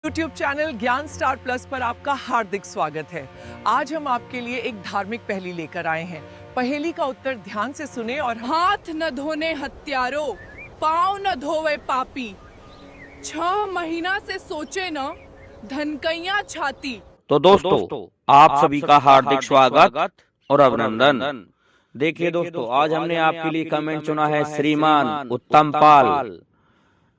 YouTube channel ज्ञान star plus पर आपका हार्दिक स्वागत है। आज हम आपके लिए एक धार्मिक पहेली लेकर आए हैं। पहेली का उत्तर ध्यान से सुने और हाथ न धोने हत्यारो, पाँव न धोवे पापी, 6 महीना से सोचे न धनकैया छाती। तो दोस्तों आप सभी का हार्दिक स्वागत और अभिनंदन। देखिए दोस्तों, आज हमने आपके लिए कमेंट चुना है श्रीमान उत्तम पाल,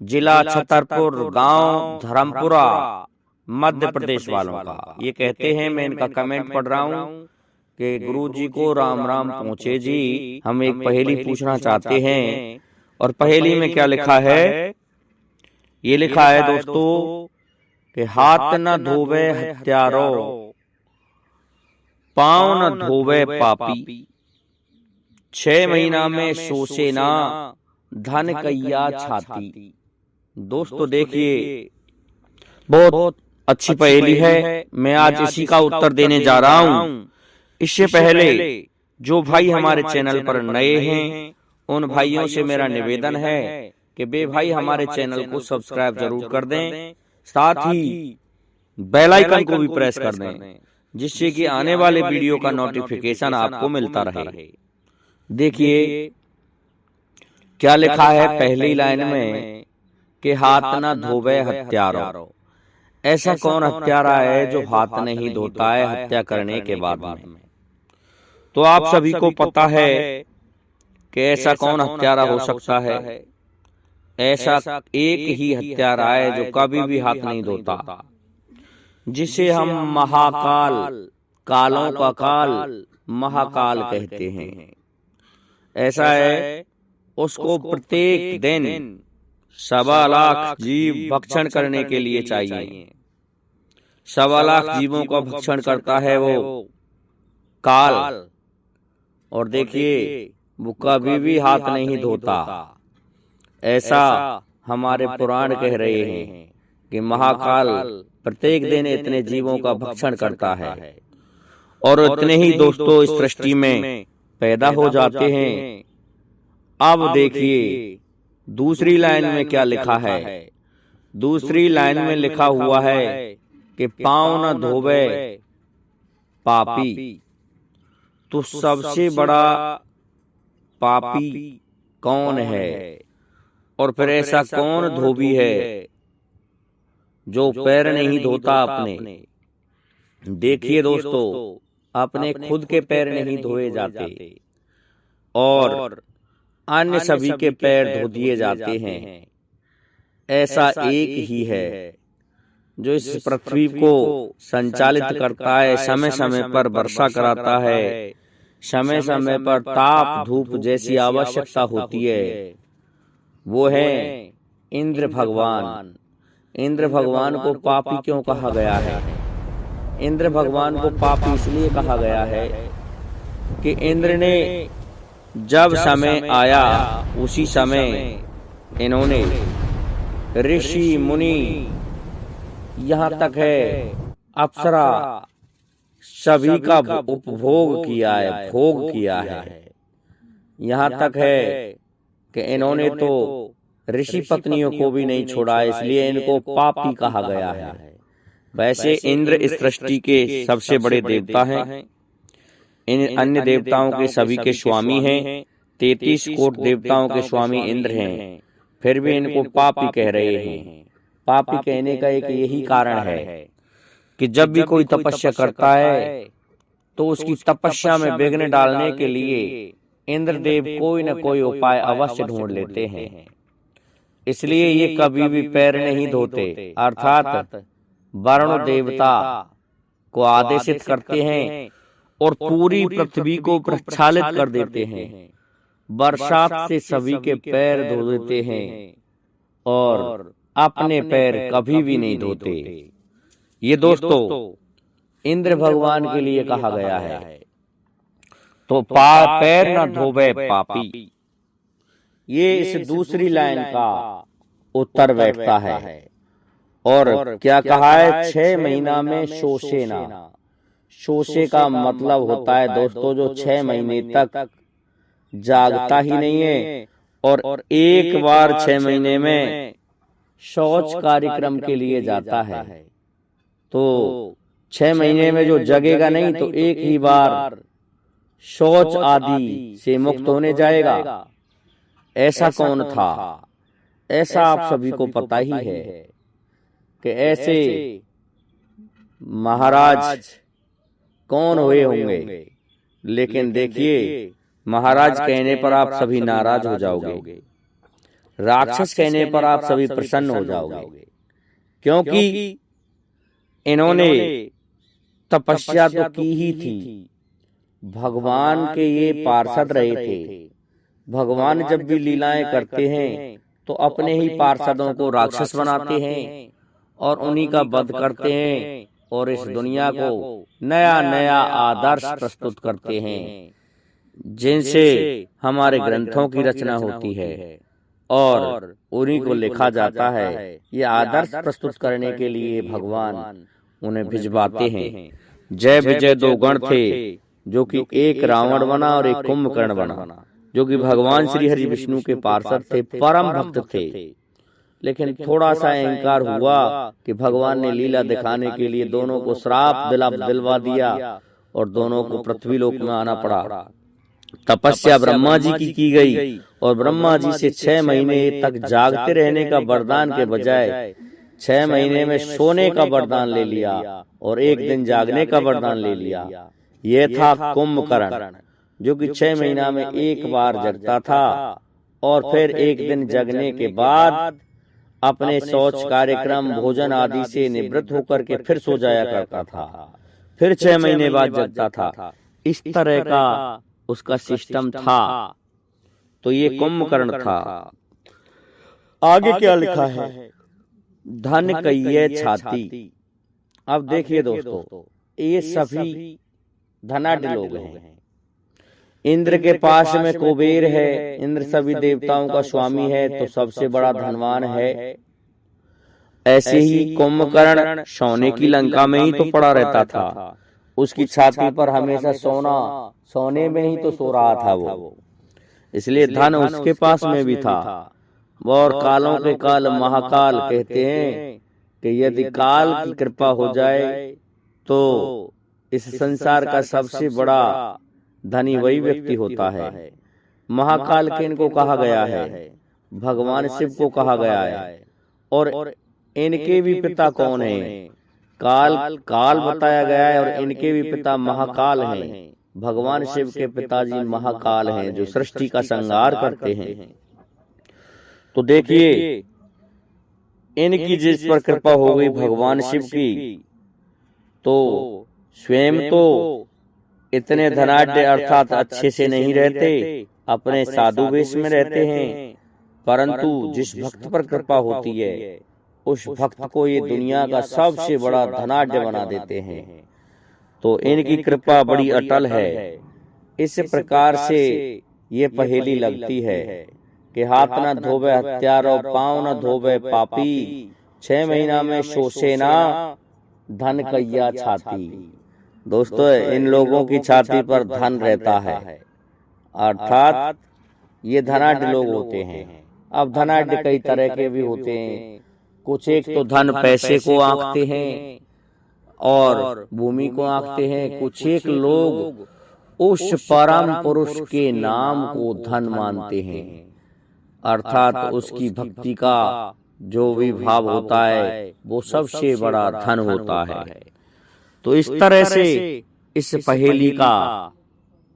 जिला छतरपुर, गांव धर्मपुरा, मध्य प्रदेश वालों का। ये कहते हैं, मैं इनका कमेंट पढ़ रहा हूँ कि गुरु जी को राम राम पहुँचे जी, हम एक पहेली पूछना चाहते हैं। और पहेली में क्या लिखा है? ये लिखा है दोस्तों कि हाथ न धोवे हत्यारो, पाँव न धोवे पापी, 6 महीना में सोचे ना धन कैया छाती। दोस्तों देखिए, बहुत अच्छी पहेली है। मैं आज इसी का उत्तर देने जा रहा हूँ। इससे पहले जो भाई हमारे चैनल पर नए हैं, उन भाइयों से मेरा निवेदन है कि वे भाई हमारे चैनल को सब्सक्राइब जरूर कर दें, साथ ही बेल आइकन को भी प्रेस कर दें, जिससे कि आने वाले वीडियो का नोटिफिकेशन आपको मिलता रहे। देखिए क्या लिखा है पहली लाइन में कि हाथ न धोवे हत्यारो। ऐसा कौन हत्यारा है जो हाथ नहीं धोता है हत्या करने के बाद में? तो आप सभी को पता है कि ऐसा कौन हत्यारा हो सकता है। ऐसा एक ही हत्यारा है जो कभी भी हाथ नहीं धोता, जिसे हम महाकाल, कालों का काल, महाकाल कहते हैं। ऐसा है, उसको प्रत्येक दिन 1.25 लाख जीव भक्षण करने के लिए चाहिए। 1.25 लाख जीवों का भक्षण करता है वो काल। और देखिए, वो कभी भी हाथ नहीं धोता। ऐसा हमारे पुराण कह रहे हैं कि महाकाल प्रत्येक दिन इतने जीवों का भक्षण करता है। और इतने ही दोस्तों इस सृष्टि में पैदा हो जाते हैं। अब देखिए दूसरी लाइन में क्या लिखा है। दूसरी लाइन में लिखा हुआ है कि पाँव न धोवे पापी। तो सबसे बड़ा पापी कौन है? और फिर ऐसा कौन धोबी है जो पैर नहीं धोता अपने? देखिए दोस्तों, अपने खुद के पैर नहीं धोए जाते और अन्य सभी के पैर धो दिए जाते हैं। ऐसा एक ही है जो इस पृथ्वी को संचालित करता है, समय समय पर वर्षा कराता है, समय समय पर ताप धूप जैसी आवश्यकता होती है। वो है इंद्र भगवान। इंद्र भगवान को पापी क्यों कहा गया है? इंद्र भगवान को पापी इसलिए कहा गया है कि इंद्र ने जब समय आया उसी समय इन्होंने ऋषि मुनि, यहाँ तक है अप्सरा, सभी का उपभोग किया है, भोग किया है। यहाँ तक है कि इन्होंने तो ऋषि पत्नियों को भी नहीं छोड़ा, इसलिए इनको पापी कहा गया है। वैसे इंद्र इस सृष्टि के सबसे बड़े देवता हैं। इन अन्य देवताओं के सभी के स्वामी हैं। 33 कोटि देवताओं के स्वामी इंद्र हैं, फिर भी इनको पापी कह रहे हैं। पापी कहने का एक यही कारण है कि जब भी कोई तपस्या करता है तो उसकी तपस्या में विघ्न डालने के लिए इंद्रदेव कोई न कोई उपाय अवश्य ढूंढ लेते हैं। इसलिए ये कभी भी पैर नहीं धोते, अर्थात वरुण देवता को आदेशित करते हैं और पूरी पृथ्वी को प्रक्षालित कर देते हैं। बरसात से सभी के पैर धो देते हैं और अपने पैर कभी भी नहीं धोते। ये दोस्तों इंद्र भगवान के लिए कहा गया है। तो पैर न धोवे पापी, ये इस दूसरी लाइन का उत्तर बैठता है। और क्या कहा है? 6 महीना में सोचे ना। सोचे का मतलब होता है दोस्तों जो 6 महीने तक जागता ही नहीं है और एक बार 6 महीने में शौच कार्यक्रम के लिए जाता है तो 6 महीने में जो जगेगा नहीं तो एक ही बार शौच आदि से मुक्त होने जाएगा। ऐसा कौन था? ऐसा आप सभी को पता ही है कि ऐसे महाराज कौन हुए होंगे। लेकिन देखिए, महाराज कहने पर आप सभी नाराज हो जाओगे, राक्षस कहने पर आप सभी प्रसन्न हो जाओगे, क्योंकि इन्होंने तपस्या तो की ही थी। भगवान के ये पार्षद रहे थे। भगवान जब भी लीलाएं करते हैं तो अपने ही पार्षदों को राक्षस बनाते हैं और उन्हीं का वध करते हैं और इस दुनिया को नया नया आदर्श प्रस्तुत करते हैं, जिनसे हमारे ग्रंथों की रचना होती है और उन्हीं को लिखा जाता है। ये आदर्श प्रस्तुत करने के लिए भगवान उन्हें भिजवाते हैं। जय विजय 2 गण थे, जो कि एक रावण बना और एक कुंभकर्ण बना, जो कि भगवान श्री हरि विष्णु के पार्षद थे, परम भक्त थे। लेकिन थोड़ा सा अहंकार हुआ कि भगवान ने लीला दिखाने के लिए दोनों को श्राप दिलवा दिया और दोनों को पृथ्वी लोक में आना पड़ा। तपस्या ब्रह्मा जी की गई और ब्रह्मा जी से 6 महीने तक जागते रहने का वरदान के बजाय 6 महीने में सोने का वरदान ले लिया और एक दिन जागने का वरदान ले लिया। यह था कुंभकर्ण, जो कि 6 महीना में एक बार जगता था और फिर एक दिन जगने के बाद अपने शौच कार्यक्रम भोजन आदि से निवृत्त होकर के फिर सो जाया करता था, फिर 6 महीने बाद जगता था। इस तरह का उसका सिस्टम था। तो ये कुंभकर्ण था। आगे क्या लिखा है? धन कहिए छाती। अब देखिए दोस्तों, ये सभी धनाढ्य लोग हैं। इंद्र के पास में कुबेर है, इंद्र सभी देवताओं का स्वामी है, तो सबसे बड़ा धनवान है। ऐसे ही कुंभकर्ण सोने की लंका में ही तो पड़ा रहता था। उसकी छाती पर हमेशा सोने में ही तो सो रहा था वो, इसलिए धन उसके पास में भी था। और कालों के काल महाकाल कहते हैं कि यदि काल की कृपा हो जाए तो इस संसार का सबसे बड़ा धनी वही व्यक्ति होता है। महाकाल के इनको कहा गया है, भगवान शिव को कहा गया है। और इनके भी पिता कौन है? काल बताया गया है और इनके भी पिता महाकाल हैं। भगवान शिव के पिताजी महाकाल हैं, जो सृष्टि का संहार करते हैं। तो देखिए, इनकी जिस पर कृपा हो गई भगवान शिव की, तो स्वयं तो इतने धनाढ्य अर्थात अच्छे से नहीं रहते, अपने साधु वेश में रहते हैं, परंतु जिस भक्त पर कृपा होती है उस भक्त को ये दुनिया का सबसे बड़ा धनाढ्य बना देते हैं। तो इनकी कृपा बड़ी अटल है। इस प्रकार से ये पहेली लगती है कि हाथ न धोवे हत्यारो, पाँव न धोवे पापी, 6 महीना में शोषे ना धन कैया छाती। दोस्तों, इन लोगों की छाती पर धन रहता है, अर्थात ये धनाढ्य लोग होते हैं। अब धनाढ्य कई तरह के भी होते हैं। कुछ एक तो धन पैसे को आंकते हैं और भूमि को आंकते हैं। कुछ एक लोग उस परम पुरुष के नाम को धन मानते हैं, अर्थात उसकी भक्ति का जो भी भाव होता है वो सबसे बड़ा धन होता है। तो इस तरह से इस पहेली का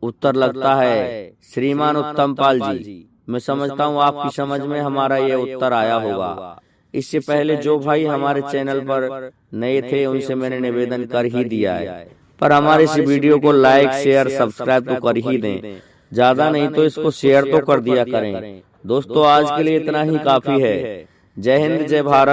उत्तर लगता है श्रीमान उत्तम पाल जी। मैं समझता हूँ आपकी समझ में हमारा ये उत्तर आया होगा। इससे पहले जो भाई हमारे चैनल पर नए थे उनसे मैंने निवेदन कर ही दिया है, पर हमारे इस वीडियो को लाइक शेयर सब्सक्राइब तो कर ही दें, ज्यादा नहीं तो इसको शेयर तो कर दिया करें। दोस्तों, आज के लिए इतना ही काफी है। जय हिंद, जय भारत।